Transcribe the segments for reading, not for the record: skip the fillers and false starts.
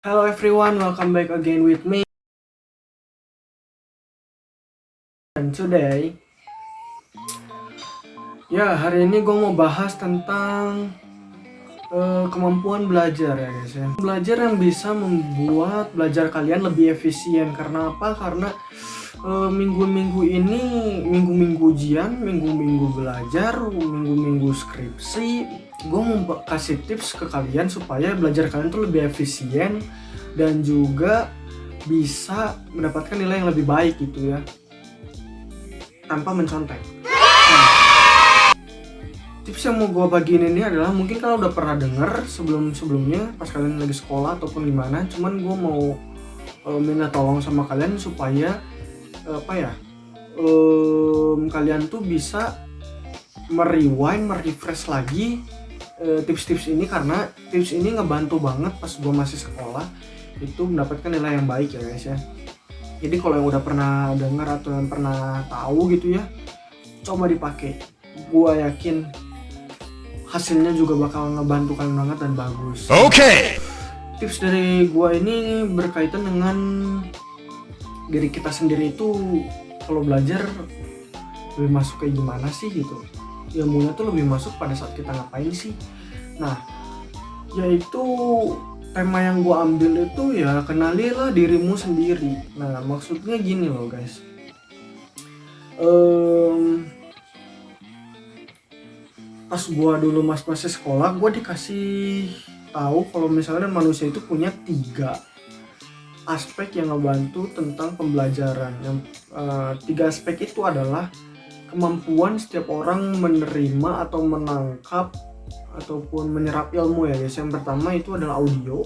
Hello everyone, welcome back again with me. And today, hari ini gue mau bahas tentang kemampuan belajar ya guys ya. Belajar yang bisa membuat belajar kalian lebih efisien. Karena apa? Karena minggu-minggu ini, minggu-minggu ujian, minggu-minggu belajar, minggu-minggu skripsi, gue mau kasih tips ke kalian supaya belajar kalian tuh lebih efisien dan juga bisa mendapatkan nilai yang lebih baik gitu ya, tanpa mencontek. Tips yang mau gue bagiin ini adalah mungkin kalian udah pernah denger sebelumnya pas kalian lagi sekolah ataupun gimana, cuman gue mau minta tolong sama kalian supaya kalian tuh bisa merefresh lagi tips-tips ini, karena tips ini ngebantu banget pas gue masih sekolah itu mendapatkan nilai yang baik ya guys ya. Jadi kalau yang udah pernah dengar atau yang pernah tahu gitu ya, coba dipakai. Gue yakin hasilnya juga bakal ngebantu kalian banget dan bagus. Oke. Tips dari gue ini berkaitan dengan diri kita sendiri itu kalau belajar lebih masuk kayak gimana sih gitu. Ilmunya tuh lebih masuk pada saat kita ngapain sih. Nah, yaitu tema yang gue ambil itu ya kenalilah dirimu sendiri. Nah, maksudnya gini loh guys. Pas gue dulu masih sekolah, gue dikasih tahu kalau misalnya manusia itu punya 3 aspek yang ngebantu tentang pembelajaran. Yang 3 aspek itu adalah kemampuan setiap orang menerima atau menangkap ataupun menyerap ilmu ya guys. Yang pertama itu adalah audio,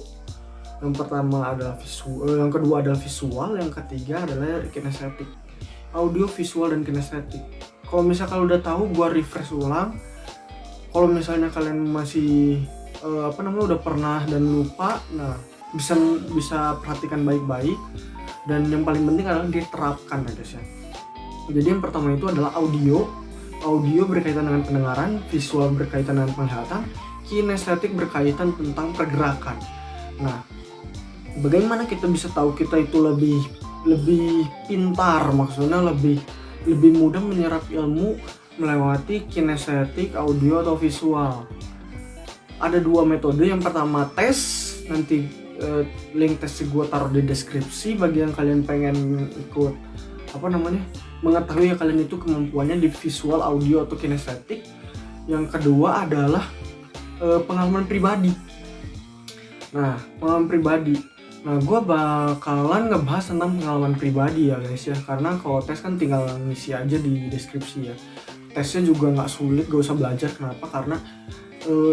yang pertama adalah visual, yang kedua adalah visual, yang ketiga adalah kinestetik. Audio, visual, dan kinestetik. Kalau misalnya kalian udah tahu, gue refresh ulang. Kalau misalnya kalian masih udah pernah dan lupa, nah bisa perhatikan baik-baik, dan yang paling penting adalah diterapkan ya guys ya. Jadi yang pertama itu adalah audio. Audio berkaitan dengan pendengaran, visual berkaitan dengan penglihatan, kinestetik berkaitan tentang pergerakan. Nah, bagaimana kita bisa tahu kita itu lebih pintar, maksudnya lebih mudah menyerap ilmu melewati kinestetik, audio atau visual? Ada 2 metode. Yang pertama tes, nanti link tesnya gue taruh di deskripsi bagi yang kalian pengen ikut mengetahui ya kalian itu kemampuannya di visual, audio atau kinestetik. Yang kedua adalah pengalaman pribadi. Nah, pengalaman pribadi. Nah, gue bakalan ngebahas tentang pengalaman pribadi ya guys ya, karena kalau tes kan tinggal ngisi aja di deskripsi ya. Tesnya juga nggak sulit, gak usah belajar. Kenapa? Karena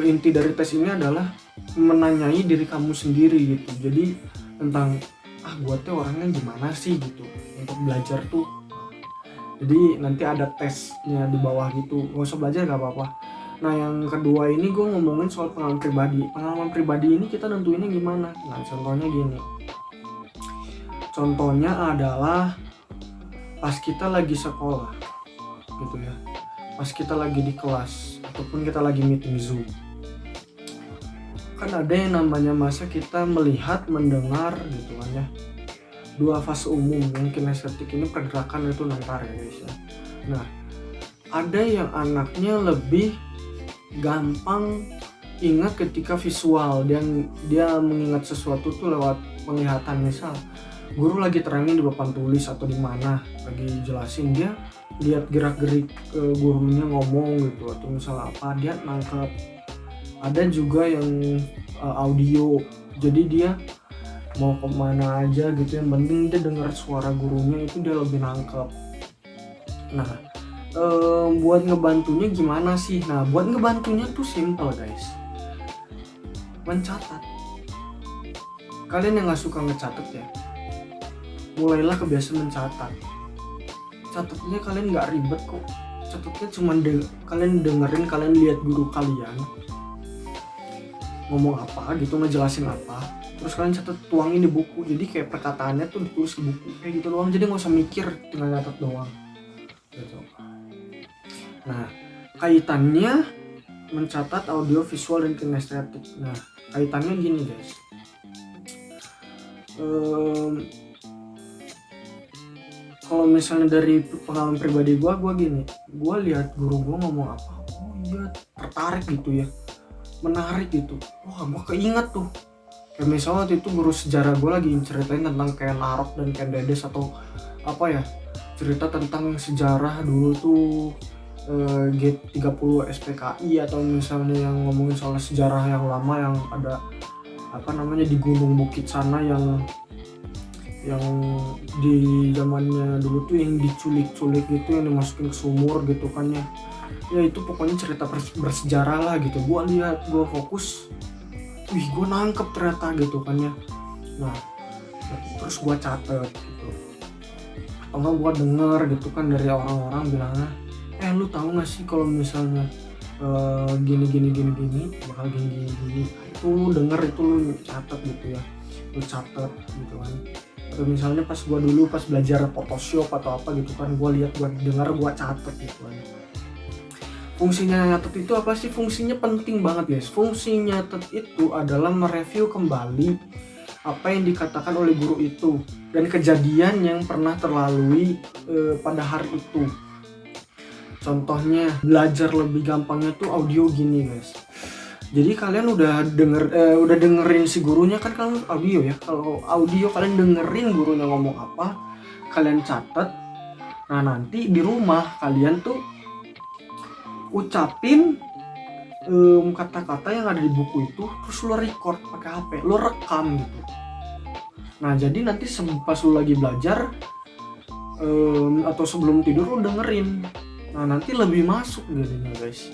inti dari tes ini adalah menanyai diri kamu sendiri gitu. Jadi tentang gue tuh orangnya gimana sih gitu untuk belajar tuh. Jadi nanti ada tesnya di bawah gitu, gak usah belajar gak apa-apa. Nah, yang kedua ini gue ngomongin soal pengalaman pribadi. Pengalaman pribadi ini kita tentuinnya gimana? Nah, contohnya gini. Contohnya adalah pas kita lagi sekolah gitu ya. Pas kita lagi di kelas ataupun kita lagi meeting Zoom. Kan ada yang namanya masa kita melihat, mendengar gitu kan ya. 2 fase umum. Yang kinestetik ini pergerakan itu nantar ya guys ya. Nah, ada yang anaknya lebih gampang ingat ketika visual, dan dia mengingat sesuatu tuh lewat penglihatan. Misal guru lagi terangin di papan tulis atau di mana lagi jelasin, dia lihat gerak-gerik gurunya ngomong gitu, atau misalnya apa dia nangkep. Ada juga yang audio, jadi dia mau kemana aja gitu, yang penting dia dengar suara gurunya itu dia lebih nangkep. Nah, buat ngebantunya gimana sih? Nah, buat ngebantunya tuh simple guys, mencatat. Kalian yang gak suka ngecatat ya, mulailah kebiasaan mencatat. Catatnya kalian gak ribet kok. Catatnya cuma kalian dengerin, kalian lihat guru kalian ngomong apa gitu, ngejelasin apa, terus kalian catat, tuangin di buku. Jadi kayak perkataannya tuh ditulis di buku kayak gitu doang. Jadi gak usah mikir, tinggal catat doang gitu. Nah, kaitannya mencatat audio, visual, dan kinestetik. Nah, kaitannya gini guys. Em, Kalau misalnya dari pengalaman pribadi gue gini, gue lihat guru gue ngomong apa, oh iya tertarik gitu ya, menarik gitu, wah gue keinget tuh. Kayak misalnya waktu itu guru sejarah gue lagi ceritain tentang Ken Arok dan Ken Dedes, atau apa ya, cerita tentang sejarah dulu tuh G30 SPKI, atau misalnya yang ngomongin soal sejarah yang lama yang ada apa namanya di Gunung Bukit sana, yang di zamannya dulu tuh yang diculik-culik gitu, yang dimasukin ke sumur gitu kan ya. Ya itu pokoknya cerita bersejarah lah gitu. Gua lihat, gua fokus, wih gua nangkep ternyata gitu kan ya. Nah terus gua catet gitu, atau enggak gua denger gitu kan dari orang-orang bilangnya, lu tahu nggak sih kalau misalnya gini bakal gini. Nah, itu lu denger, itu lu catet gitu ya, lu catet gitu kan. Atau misalnya pas gua dulu pas belajar Photoshop atau apa gitu kan, gua lihat, gua dengar, gua catet gitu kan. Fungsinya nyatet itu apa sih? Fungsinya penting banget guys. Fungsi nyatet itu adalah mereview kembali apa yang dikatakan oleh guru itu dan kejadian yang pernah terlalui pada hari itu. Contohnya belajar lebih gampangnya tuh audio gini guys. Jadi kalian udah dengerin si gurunya kan, kalau audio ya. Kalau audio kalian dengerin gurunya ngomong apa, kalian catat. Nah nanti di rumah kalian tuh ucapin kata-kata yang ada di buku itu, terus lo record pakai HP, lo rekam gitu. Nah jadi nanti pas lo lagi belajar atau sebelum tidur lo dengerin. Nah nanti lebih masuk jadinya guys.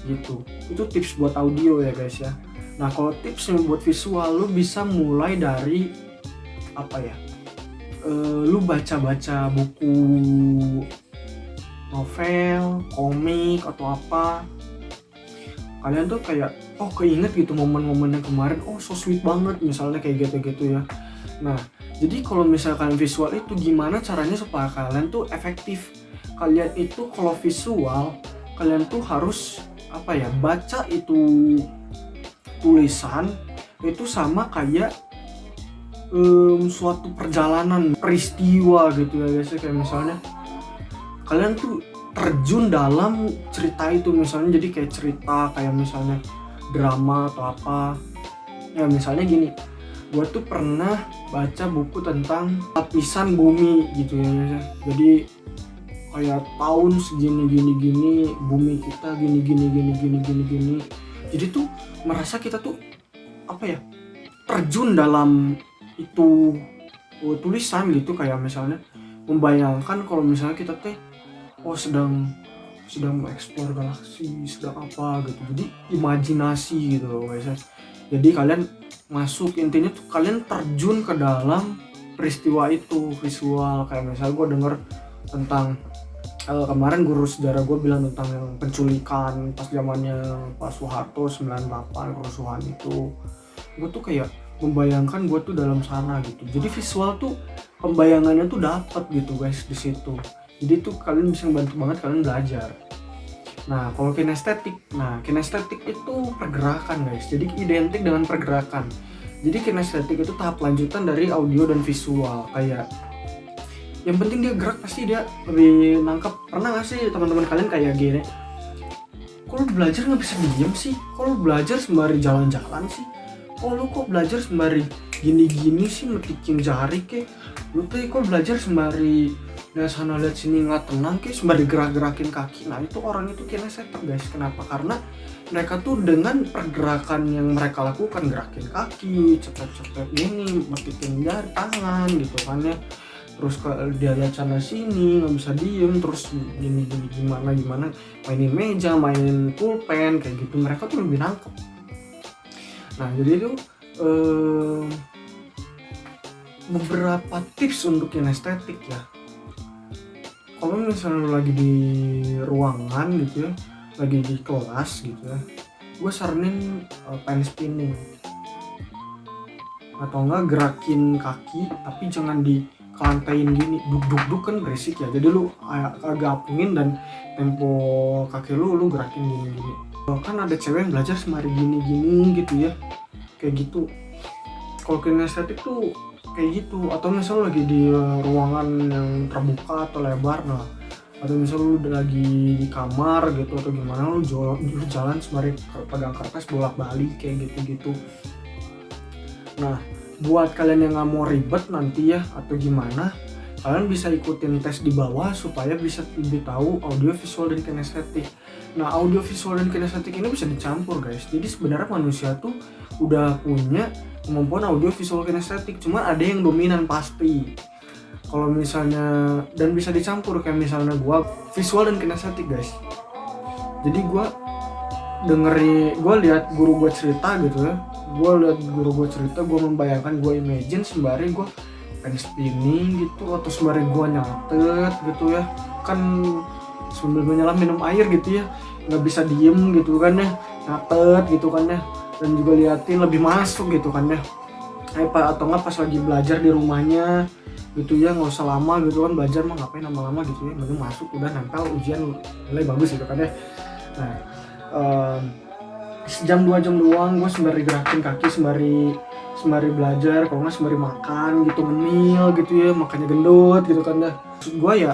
Gitu. Itu tips buat audio ya guys ya. Nah kalau tipsnya buat visual, lo bisa mulai dari apa ya? Lu baca-baca buku novel, komik atau apa, kalian tuh kayak keinget gitu momen-momen yang kemarin, so sweet banget misalnya kayak gitu-gitu ya. Nah jadi kalau misalkan visual itu gimana caranya supaya kalian tuh efektif. Kalian itu kalau visual, kalian tuh harus apa ya, baca itu tulisan itu sama kayak suatu perjalanan peristiwa gitu ya guys. Kayak misalnya kalian tuh terjun dalam cerita itu, misalnya jadi kayak cerita kayak misalnya drama atau apa ya. Misalnya gini, gue tuh pernah baca buku tentang lapisan bumi gitu ya guys. Jadi kayak tahun segini gini bumi kita gini. Jadi tuh merasa kita tuh apa ya, terjun dalam itu tulisan gitu. Kayak misalnya membayangkan kalau misalnya kita sedang mengeksplor galaksi, sedang apa gitu. Jadi imajinasi gitu loh guys. Jadi kalian masuk, intinya tuh kalian terjun ke dalam peristiwa itu visual. Kayak misalnya gue denger tentang kemarin guru sejarah gue bilang tentang yang penculikan pas zamannya Pak Soeharto 98, kerusuhan itu. Gue tuh kayak membayangkan gue tuh dalam sana gitu. Jadi visual tuh pembayangannya tuh dapat gitu guys di situ. Jadi tuh kalian bisa bantu banget kalian belajar. Nah kalau kinestetik, itu pergerakan guys. Jadi identik dengan pergerakan. Jadi kinestetik itu tahap lanjutan dari audio dan visual. Kayak yang penting dia gerak, pasti dia lebih nangkep. Pernah gak sih teman-teman kalian kayak gini, kok lu belajar gak bisa diem sih? Kok lu belajar sembari jalan-jalan sih? Kok belajar sembari gini sih, metikin jari kek? Lu tuh kok belajar sembari lihat sana lihat sini nggak tenang kek, sembari gerak-gerakin kaki. Nah itu orang itu kinestetik guys. Kenapa? Karena mereka tuh dengan pergerakan yang mereka lakukan, gerakin kaki, cepet-cepet gini, metikin jari tangan gitu kan ya. Terus dia lihat sana sini nggak bisa diem, terus gini gimana mainin meja, mainin pulpen kayak gitu. Mereka tuh lebih nangkep. Nah jadi itu beberapa tips untuk kinestetik ya. Kalau misalnya lu lagi di ruangan gitu ya, lagi di kelas gitu ya, gue saranin pen spinning atau enggak gerakin kaki, tapi jangan dikelantain gini, duk kan berisik ya. Jadi lu agak apungin dan tempo kaki lu gerakin gini. Kan ada cewek yang belajar sembari gini gitu ya, kayak gitu. Kalau kinestetik tuh kayak gitu. Atau misal lagi di ruangan yang terbuka atau lebar, nah atau misal lu lagi di kamar gitu atau gimana, lu jalan sembari pegang kertas bolak-balik kayak gitu-gitu. Nah buat kalian yang nggak mau ribet nanti ya atau gimana, kalian bisa ikutin tes di bawah supaya bisa lebih tahu audio, visual, dan kinestetik. Nah audio, visual, dan kinestetik ini bisa dicampur guys. Jadi sebenarnya manusia tuh udah punya kemampuan audio, visual, kinestetik, cuma ada yang dominan pasti. Kalau misalnya, dan bisa dicampur, kayak misalnya gua visual dan kinestetik guys. Jadi gua lihat guru gua cerita gitu ya. Gua cerita, gua membayangkan, gua imagine sembari gua pen spinning gitu, atau sembari gua nyatet gitu ya. Kan sambil menyelam minum air gitu ya, nggak bisa diem gitu kan ya, nyatet gitu kan ya, dan juga liatin lebih masuk gitu kan ya. Atau nggak pas lagi belajar di rumahnya gitu ya, nggak usah lama gitu kan, belajar mah ngapain lama-lama gitu ya, mending masuk udah nempel ujian nilai bagus gitu kan ya. Nah sejam 2 jam doang gue sembari gerakin kaki, sembari belajar, kalau nggak sembari makan gitu, ngemil gitu ya, makanya gendut gitu kan dah. Maksud gue ya,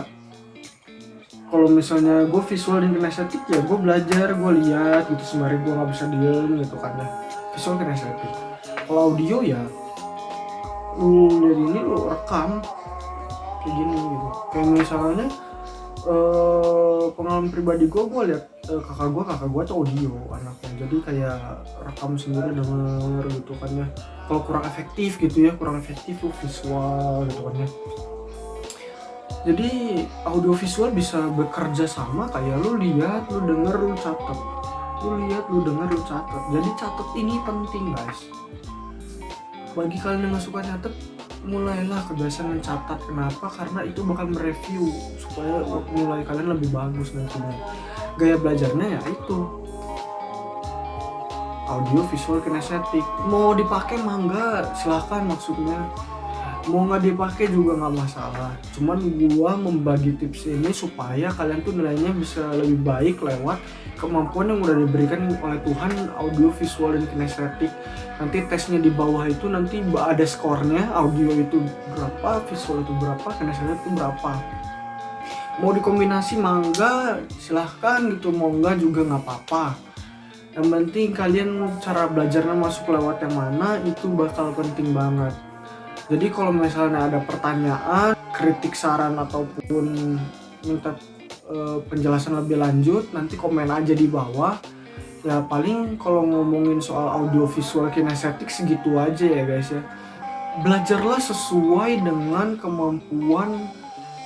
kalau misalnya gue visual dan kinestetik ya gue belajar, gue lihat gitu sembari gue nggak bisa diem gitu kan dah, visual kinestetik. Kalau audio ya jadi ini lo rekam kayak gini gitu. Kayak misalnya pengalaman pribadi gue lihat kakak gue tuh audio anaknya, jadi kayak rekam sendiri denger gitu kan ya. Kalau kurang efektif lu visual gitu kan ya. Jadi audio visual bisa bekerja sama, kayak lu lihat, lu denger, lu catat. Jadi catat ini penting guys. Bagi kalian yang gak suka nyatet, mulailah kebiasaan mencatat. Kenapa? Karena itu bakal mereview supaya mulai kalian lebih bagus nantinya. Gaya belajarnya ya itu audio, visual, kinestetik. Mau dipakai mah enggak, silahkan, maksudnya mau nggak dipakai juga nggak masalah. Cuman gua membagi tips ini supaya kalian tuh nilainya bisa lebih baik lewat kemampuan yang udah diberikan oleh Tuhan, audio, visual, dan kinestetik. Nanti tesnya di bawah itu nanti ada skornya, audio itu berapa, visual itu berapa, kinestetik itu berapa. Mau dikombinasi mangga silahkan gitu, mau enggak juga nggak apa-apa. Yang penting kalian cara belajarnya masuk lewat yang mana, itu bakal penting banget. Jadi kalau misalnya ada pertanyaan, kritik, saran, ataupun minta penjelasan lebih lanjut, nanti komen aja di bawah. Ya paling kalau ngomongin soal audio, visual, kinestetik segitu aja ya guys ya. Belajarlah sesuai dengan kemampuan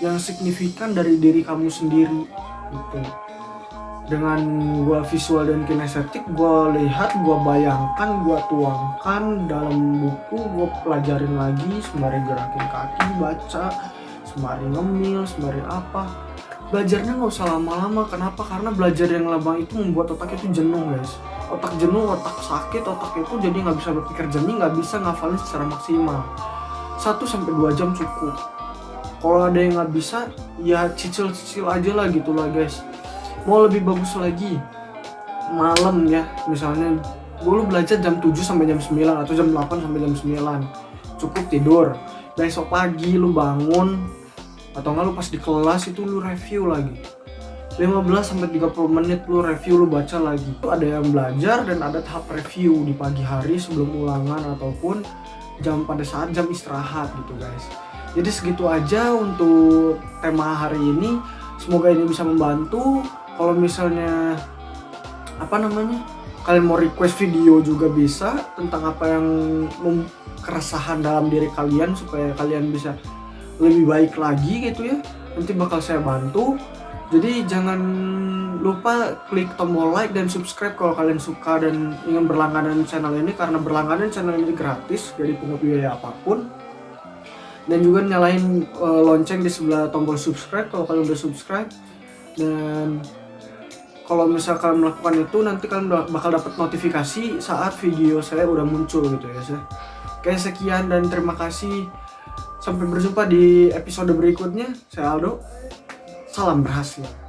yang signifikan dari diri kamu sendiri gitu. Dengan gua visual dan kinestetik, gua lihat, gua bayangkan, gua tuangkan dalam buku, gua pelajarin lagi sembari gerakin kaki, baca, sembari ngemil, sembari apa. Belajarnya nggak usah lama-lama. Kenapa? Karena belajar yang lama itu membuat otak itu jenuh guys. Otak jenuh, otak sakit, otak itu jadi nggak bisa berpikir jernih, nggak bisa ngafalin secara maksimal. 1-2 jam cukup. Kalau ada yang nggak bisa, ya cicil-cicil aja lah gitu lah guys. Mau lebih bagus lagi, malam ya, misalnya dulu belajar jam 7 sampai jam 9 atau jam 8 sampai jam 9, cukup tidur. Besok pagi lu bangun atau enggak lu pas di kelas itu lu review lagi 15-30 menit, lu review, lu baca lagi. Itu ada yang belajar dan ada tahap review di pagi hari sebelum ulangan ataupun pada saat jam istirahat gitu guys. Jadi segitu aja untuk tema hari ini, semoga ini bisa membantu. Kalau misalnya kalian mau request video juga bisa tentang apa yang keresahan dalam diri kalian supaya kalian bisa lebih baik lagi gitu ya, nanti bakal saya bantu. Jadi jangan lupa klik tombol like dan subscribe kalau kalian suka dan ingin berlangganan channel ini, karena berlangganan channel ini gratis, jadi pungut biaya apapun. Dan juga nyalain lonceng di sebelah tombol subscribe kalau kalian udah subscribe. Dan kalau misalkan melakukan itu, nanti kalian bakal dapat notifikasi saat video saya udah muncul gitu ya. Oke, sekian dan terima kasih. Sampai berjumpa di episode berikutnya. Saya Aldo. Salam berhasil.